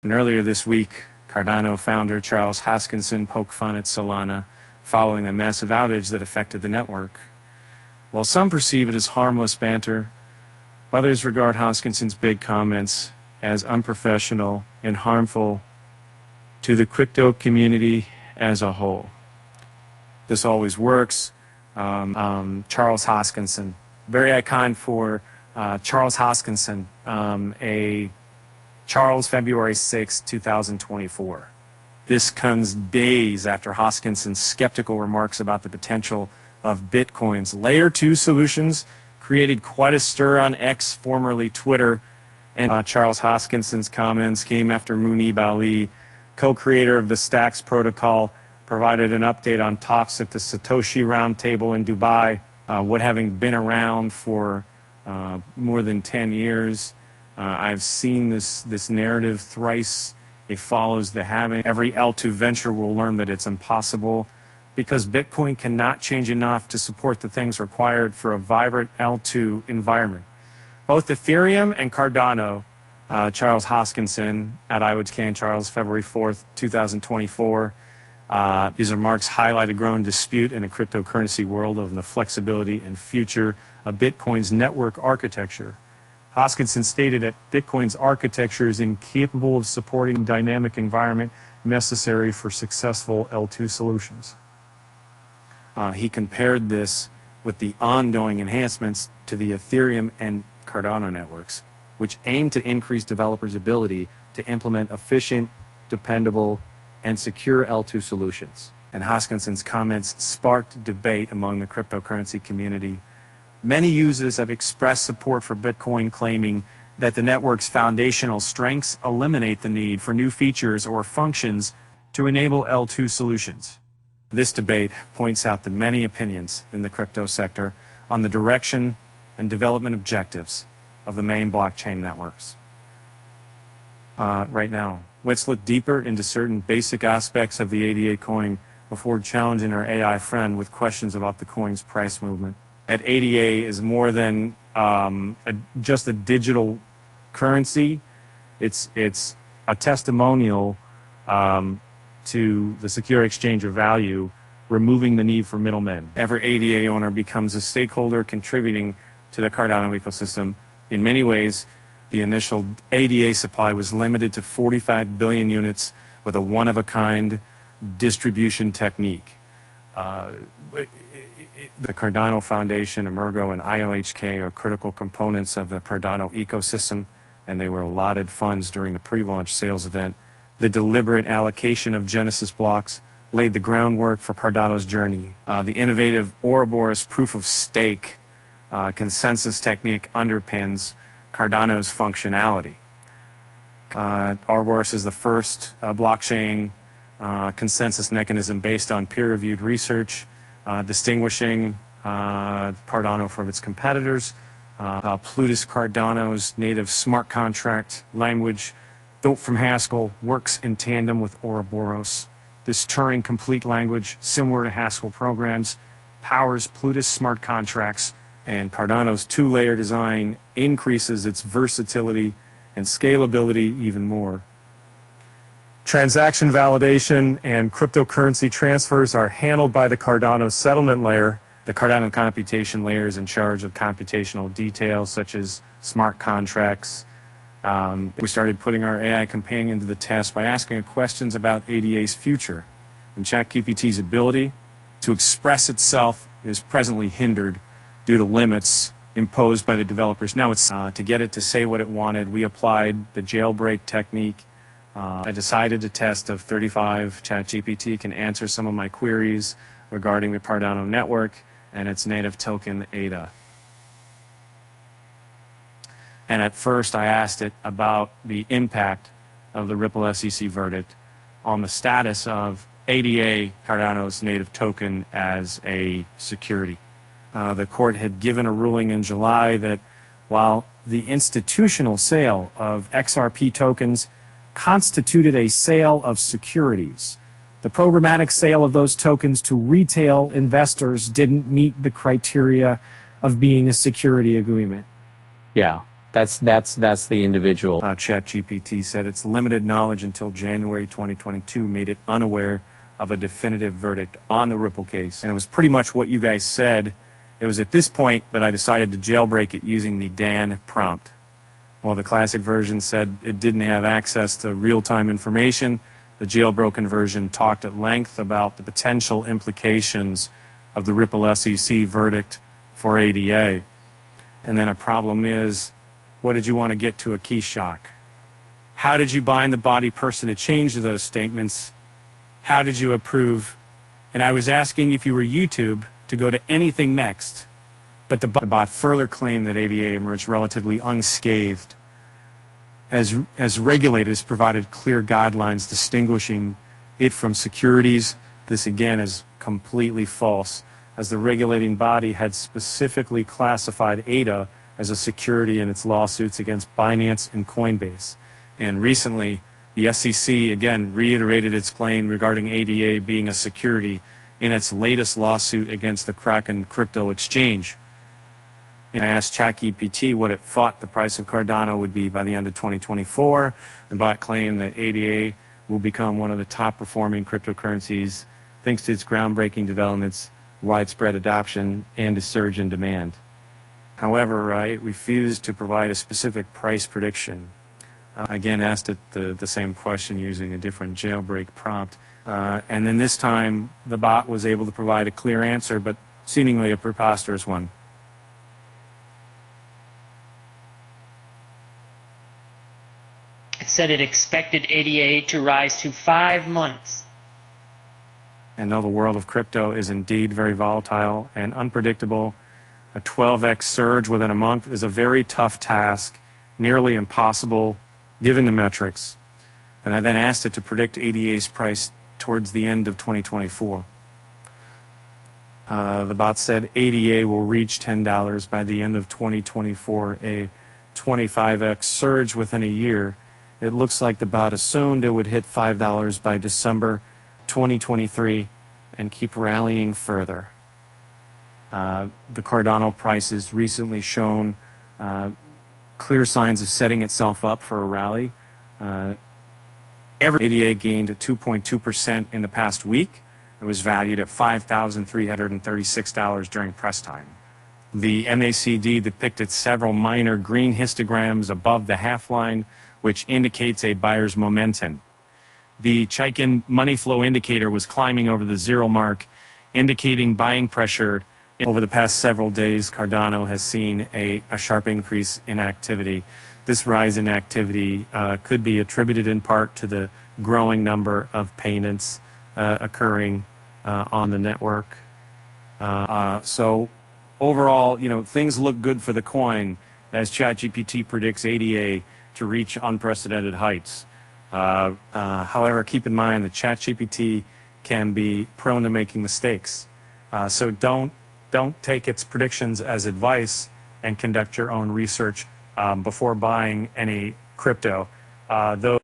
And earlier this week, Cardano founder Charles Hoskinson poked fun at Solana following a massive outage that affected the network. While some perceive it as harmless banter, others regard Hoskinson's big comments as unprofessional and harmful to the crypto community as a whole. This always works. Charles Hoskinson, very iconic for Charles Hoskinson, Charles, February 6, 2024. This comes days after Hoskinson's skeptical remarks about the potential of Bitcoin's Layer 2 solutions created quite a stir on X, formerly Twitter, and Charles Hoskinson's comments came after Munib Ali, co-creator of the Stacks protocol, provided an update on talks at the Satoshi Roundtable in Dubai, what having been around for more than 10 years. I've seen this narrative thrice. It follows the having. Every L2 venture will learn that it's impossible because Bitcoin cannot change enough to support the things required for a vibrant L2 environment. Both Ethereum and Cardano, Charles Hoskinson at iWoodsCan Charles, February 4th, 2024. These remarks highlight a growing dispute in the cryptocurrency world of the flexibility and future of Bitcoin's network architecture. Hoskinson stated that Bitcoin's architecture is incapable of supporting dynamic environment necessary for successful L2 solutions. He compared this with the ongoing enhancements to the Ethereum and Cardano networks, which aim to increase developers' ability to implement efficient, dependable, and secure L2 solutions. And Hoskinson's comments sparked debate among the cryptocurrency community. Many users have expressed support for Bitcoin, claiming that the network's foundational strengths eliminate the need for new features or functions to enable L2 solutions. This debate points out the many opinions in the crypto sector on the direction and development objectives of the main blockchain networks. Right now, let's look deeper into certain basic aspects of the ADA coin before challenging our AI friend with questions about the coin's price movement. At ADA is more than just a digital currency. It's a testimonial to the secure exchange of value, removing the need for middlemen. Every ADA owner becomes a stakeholder contributing to the Cardano ecosystem. In many ways, the initial ADA supply was limited to 45 billion units with a one-of-a-kind distribution technique. The Cardano Foundation, Emergo, and IOHK are critical components of the Cardano ecosystem, and they were allotted funds during the pre-launch sales event. The deliberate allocation of Genesis blocks laid the groundwork for Cardano's journey. The innovative Ouroboros proof-of-stake consensus technique underpins Cardano's functionality. Ouroboros is the first blockchain consensus mechanism based on peer-reviewed research, distinguishing Cardano from its competitors. Plutus Cardano's native smart contract language, built from Haskell, works in tandem with Ouroboros. This Turing-complete language, similar to Haskell programs, powers Plutus smart contracts, and Cardano's two-layer design increases its versatility and scalability even more. Transaction validation and cryptocurrency transfers are handled by the Cardano settlement layer. The Cardano computation layer is in charge of computational details such as smart contracts. We started putting our AI companion to the test by asking it questions about ADA's future. And ChatGPT's ability to express itself is presently hindered due to limits imposed by the developers. Now it's to get it to say what it wanted. We applied the jailbreak technique. I decided to test if 35 ChatGPT can answer some of my queries regarding the Cardano network and its native token ADA. And at first I asked it about the impact of the Ripple SEC verdict on the status of ADA, Cardano's native token, as a security. The court had given a ruling in July that while the institutional sale of XRP tokens constituted a sale of securities, the programmatic sale of those tokens to retail investors didn't meet the criteria of being a security agreement. Yeah, That's the individual. ChatGPT said its limited knowledge until January 2022 made it unaware of a definitive verdict on the Ripple case. And it was pretty much what you guys said. It was at this point that I decided to jailbreak it using the Dan prompt. While the classic version said it didn't have access to real-time information, the jailbroken version talked at length about the potential implications of the Ripple SEC verdict for ADA. And then a problem is, what did you want to get to a key shock? How did you bind the body person to change those statements? How did you approve? And I was asking if you were YouTube to go to anything next, but the bot further claimed that ADA emerged relatively unscathed, as regulators provided clear guidelines distinguishing it from securities. This again is completely false, as the regulating body had specifically classified ADA as a security in its lawsuits against Binance and Coinbase. And recently, the SEC again reiterated its claim regarding ADA being a security in its latest lawsuit against the Kraken crypto exchange. And I asked ChatGPT what it thought the price of Cardano would be by the end of 2024. The bot claimed that ADA will become one of the top performing cryptocurrencies thanks to its groundbreaking developments, widespread adoption, and a surge in demand. However, it refused to provide a specific price prediction. Again, asked it the same question using a different jailbreak prompt. And then this time, the bot was able to provide a clear answer, but seemingly a preposterous one. It said it expected ADA to rise to 5 months. And though the world of crypto is indeed very volatile and unpredictable, a 12x surge within a month is a very tough task, nearly impossible given the metrics. And I then asked it to predict ADA's price towards the end of 2024. The bot said ADA will reach $10 by the end of 2024, a 25x surge within a year. It looks like the bot assumed it would hit $5 by December 2023 and keep rallying further. The Cardano price has recently shown clear signs of setting itself up for a rally. Every ADA gained 2.2% in the past week. It was valued at $5,336 during press time. The MACD depicted several minor green histograms above the half line, which indicates a buyer's momentum. The Chaikin money flow indicator was climbing over the zero mark, indicating buying pressure. Over the past several days, Cardano has seen a sharp increase in activity. This rise in activity could be attributed in part to the growing number of payments occurring on the network. So overall, things look good for the coin as ChatGPT predicts ADA to reach unprecedented heights. However, keep in mind that ChatGPT can be prone to making mistakes. So don't take its predictions as advice and conduct your own research before buying any crypto. Though